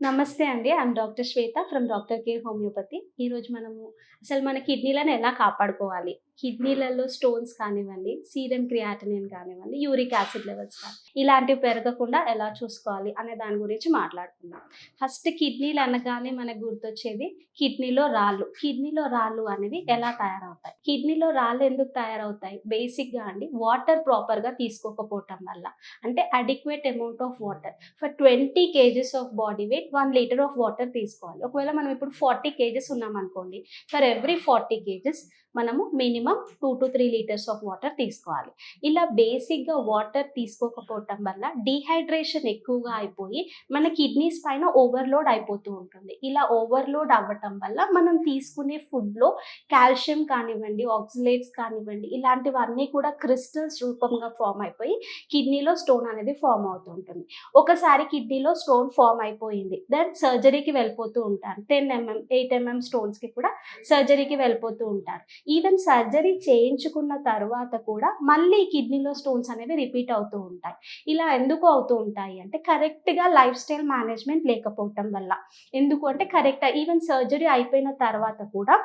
నమస్తే అండి. I'm doctor Shweta from doctor care homeopathy. ఈరోజు మనము అసలు మన కిడ్నీలను ఎలా కాపాడుకోవాలి? కిడ్నీలలో స్టోన్స్ కానివ్వండి, సీరమ్ క్రియాటినిన్ కానివ్వండి, యూరిక్ యాసిడ్ లెవెల్స్ కానీ ఇలాంటివి పెరగకుండా ఎలా చూసుకోవాలి అనే దాని గురించి మాట్లాడుకుందాం. ఫస్ట్ కిడ్నీలు అనగానే మనకు గుర్తొచ్చేది కిడ్నీలో రాళ్ళు. కిడ్నీలో రాళ్ళు అనేవి ఎలా తయారవుతాయి? కిడ్నీలో రాళ్ళు ఎందుకు తయారవుతాయి? బేసిక్‌గా అండి వాటర్ ప్రాపర్‌గా తీసుకోకపోవటం వల్ల. అంటే adequate amount of water. For 20 kgs of body weight 1 litre of water తీసుకోవాలి. ఒకవేళ మనం ఇప్పుడు 40 కేజెస్ ఉన్నామనుకోండి, ఫర్ ఎవ్రీ 40 కేజెస్ మనము మినిమమ్ 2-3 లీటర్స్ ఆఫ్ వాటర్ తీసుకోవాలి. ఇలా బేసిక్‌గా వాటర్ తీసుకోకపోవటం వల్ల డీహైడ్రేషన్ ఎక్కువగా అయిపోయి మన కిడ్నీస్ పైన ఓవర్‌లోడ్ అయిపోతూ ఉంటుంది. ఇలా ఓవర్‌లోడ్ అవ్వటం వల్ల మనం తీసుకునే ఫుడ్‌లో కాల్షియం కానివ్వండి, ఆక్సలేట్స్ కానివ్వండి, ఇలాంటివన్నీ కూడా క్రిస్టల్స్ రూపంగా ఫార్మ్ అయిపోయి కిడ్నీలో స్టోన్ అనేది ఫార్మ్ అవుతూ ఉంటుంది. ఒకసారి కిడ్నీలో స్టోన్ ఫార్మ్ అయిపోయింది. దెన్ సర్జరీకి వెళ్ళిపోతూ ఉంటారు. 10 ఎంఎం, 8 ఎంఎం స్టోన్స్‌కి కూడా సర్జరీకి వెళ్ళిపోతూ ఉంటారు. ఈవెన్ సర్జరీ చేయించుకున్న తర్వాత కూడా మళ్ళీ కిడ్నీలో స్టోన్స్ అనేవి రిపీట్ అవుతూ ఉంటాయి. ఇలా ఎందుకు అవుతూ ఉంటాయి అంటే కరెక్ట్‌గా లైఫ్ స్టైల్ మేనేజ్‌మెంట్ లేకపోవటం వల్ల. ఎందుకు అంటే ఈవెన్ సర్జరీ అయిపోయిన తర్వాత కూడా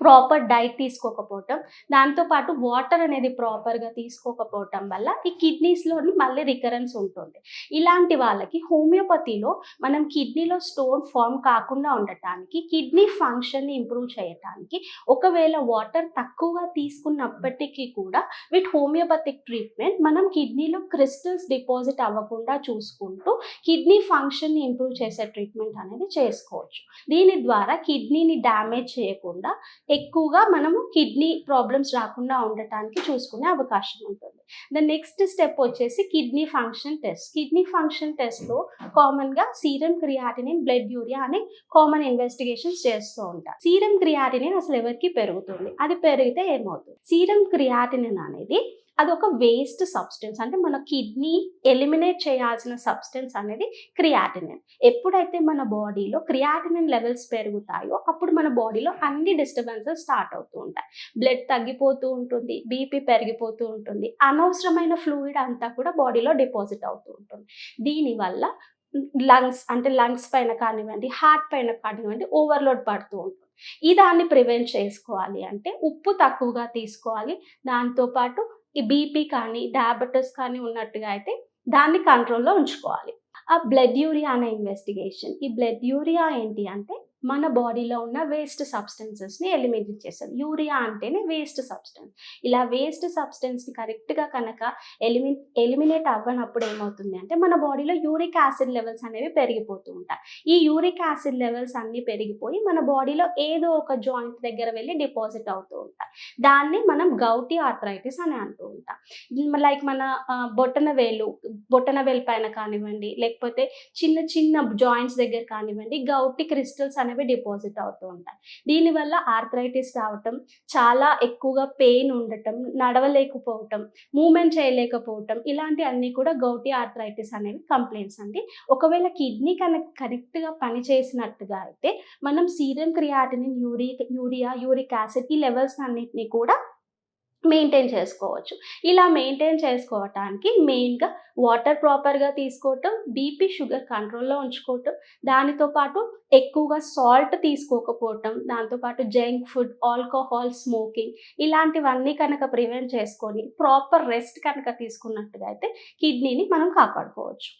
ప్రాపర్ డైట్ తీసుకోకపోవటం, దాంతో పాటు వాటర్ అనేది ప్రాపర్‌గా తీసుకోకపోవటం వల్ల ఈ కిడ్నీస్‌లోని మళ్ళీ రికరెన్స్ ఉంటుంది. ఇలాంటి వాళ్ళకి హోమియోపతిలో మనం కిడ్నీలో స్టోన్ ఫార్మ్ కాకుండా ఉండటానికి, కిడ్నీ ఫంక్షన్‌ని ఇంప్రూవ్ చేయటానికి, ఒకవేళ వాటర్ తక్కువగా తీసుకున్నప్పటికీ కూడా విత్ హోమియోపతిక్ ట్రీట్మెంట్ మనం కిడ్నీలో క్రిస్టల్స్ డిపాజిట్ అవ్వకుండా చూసుకుంటూ కిడ్నీ ఫంక్షన్‌ని ఇంప్రూవ్ చేసే ట్రీట్మెంట్ అనేది చేసుకోవచ్చు. దీని ద్వారా కిడ్నీని డ్యామేజ్ చేయకుండా ఎక్కువగా మనము కిడ్నీ ప్రాబ్లమ్స్ రాకుండా ఉండటానికి చూసుకునే అవకాశం ఉంటుంది. నెక్స్ట్ స్టెప్ వచ్చేసి kidney function test. Kidney function టెస్ట్‌లో కామన్‌గా సీరమ్ క్రియాటినిన్, బ్లడ్ యూరియా అనే కామన్ ఇన్వెస్టిగేషన్స్ చేస్తూ ఉంటారు. సీరమ్ క్రియాటినిన్ అసలు ఎవరికి పెరుగుతుంది? అది పెరిగితే ఏమవుతుంది? సీరమ్ క్రియాటినిన్ అనేది అదొక వేస్ట్ సబ్స్టెన్స్. అంటే మన కిడ్నీ ఎలిమినేట్ చేయాల్సిన సబ్స్టెన్స్ అనేది క్రియాటినిన్. ఎప్పుడైతే మన బాడీలో క్రియాటినిన్ లెవెల్స్ పెరుగుతాయో అప్పుడు మన బాడీలో అన్ని డిస్టర్బెన్సెస్ స్టార్ట్ అవుతూ ఉంటాయి. బ్లడ్ తగ్గిపోతూ ఉంటుంది, బీపీ పెరిగిపోతూ ఉంటుంది, అనవసరమైన ఫ్లూయిడ్ అంతా కూడా బాడీలో డిపాజిట్ అవుతూ ఉంటుంది. దీనివల్ల లంగ్స్ పైన కానివ్వండి, హార్ట్ పైన కానివ్వండి ఓవర్‌లోడ్ పడుతూ ఉంటుంది. దాన్ని ప్రివెంట్ చేసుకోవాలి అంటే ఉప్పు తక్కువగా తీసుకోవాలి. దాంతో పాటు ఈ బీపీ కానీ, డయాబెటిస్ కానీ ఉన్నట్టుగా అయితే దాన్ని కంట్రోల్‌లో ఉంచుకోవాలి. ఆ బ్లడ్ యూరియా అనే ఇన్వెస్టిగేషన్. ఈ బ్లడ్ యూరియా ఏంటి అంటే మన బాడీలో ఉన్న వేస్ట్ సబ్స్టెన్సెస్‌ని ఎలిమినేట్ చేస్తది. యూరియా అంటేనే వేస్ట్ సబ్స్టెన్స్. ఇలా వేస్ట్ సబ్స్టెన్స్‌ని కరెక్ట్‌గా కనుక ఎలిమినేట్ అవ్వనప్పుడు ఏమవుతుంది అంటే మన బాడీలో యూరిక్ యాసిడ్ లెవెల్స్ అనేవి పెరిగిపోతూ ఉంటాయి. ఈ యూరిక్ యాసిడ్ లెవెల్స్ అన్నీ పెరిగిపోయి మన బాడీలో ఏదో ఒక జాయింట్ దగ్గర వెళ్ళి డిపాజిట్ అవుతూ ఉంటాయి. దాన్ని మనం గౌటీ ఆర్థరైటిస్ అని అంటూ ఉంటాం. లైక్ మన బొటన వేలు పైన కానివ్వండి, లేకపోతే చిన్న చిన్న జాయింట్స్ దగ్గర కానివ్వండి, గౌటీ క్రిస్టల్స్ అనేవి డిపాజిట్ అవుతూ ఉంటాయి. దీనివల్ల ఆర్థరైటిస్ రావటం, చాలా ఎక్కువగా పెయిన్ ఉండటం, నడవలేకపోవటం, మూవ్‌మెంట్ చేయలేకపోవటం, ఇలాంటివన్నీ కూడా గౌటీ ఆర్థరైటిస్ అనేవి కంప్లెయింట్స్ అండి. ఒకవేళ కిడ్నీ కరెక్ట్‌గా పనిచేసినట్టుగా అయితే మనం serum creatinine, urea, uric acid ఈ లెవెల్స్ అన్నిటిని కూడా మెయింటైన్ చేసుకోవచ్చు. ఇలా మెయింటైన్ చేసుకోవటానికి మెయిన్‌గా వాటర్ ప్రాపర్‌గా తీసుకోవటం, బీపీ, షుగర్ కంట్రోల్‌లో ఉంచుకోవటం, దానితో పాటు ఎక్కువగా సాల్ట్ తీసుకోకపోవటం, దాంతో పాటు జంక్ ఫుడ్, ఆల్కహాల్, స్మోకింగ్ ఇలాంటివన్నీ కనుక ప్రివెంట్ చేసుకొని ప్రాపర్ రెస్ట్ కనుక తీసుకున్నట్టుగా అయితే కిడ్నీని మనం కాపాడుకోవచ్చు.